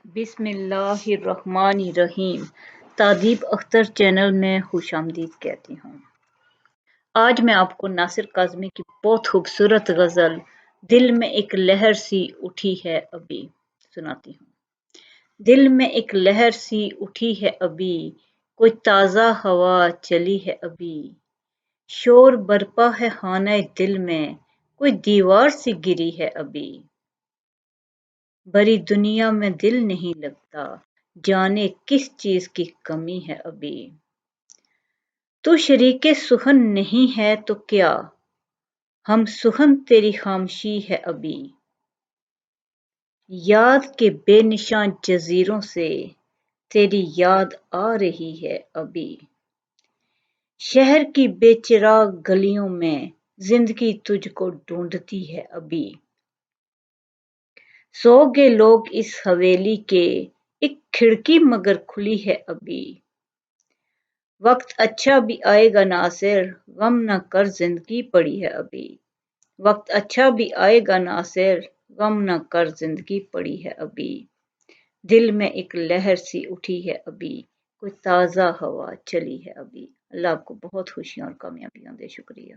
بسم اللہ الرحمن الرحیم۔ تادیب اختر چینل میں خوش آمدید کہتی ہوں۔ آج میں آپ کو ناصر کاظمی کی بہت خوبصورت غزل دل میں ایک لہر سی اٹھی ہے ابھی سناتی ہوں۔ دل میں ایک لہر سی اٹھی ہے ابھی، کوئی تازہ ہوا چلی ہے ابھی، شور برپا ہے خانہ دل میں، کوئی دیوار سی گری ہے ابھی، بھری دنیا میں دل نہیں لگتا، جانے کس چیز کی کمی ہے ابھی، تو شریک سخن نہیں ہے تو کیا، ہم سخن تیری خاموشی ہے ابھی، یاد کے بے نشاں جزیروں سے تیری یاد آ رہی ہے ابھی، شہر کی بے چراغ گلیوں میں زندگی تجھ کو ڈھونڈتی ہے ابھی، سو گئے لوگ اس حویلی کے، ایک کھڑکی مگر کھلی ہے ابھی، وقت اچھا بھی آئے گا ناصر، غم نہ کر زندگی پڑی ہے ابھی، وقت اچھا بھی آئے گا ناصر، غم نہ کر زندگی پڑی ہے ابھی، دل میں ایک لہر سی اٹھی ہے ابھی، کوئی تازہ ہوا چلی ہے ابھی۔ اللہ آپ کو بہت خوشیاں اور کامیابیاں دے۔ شکریہ۔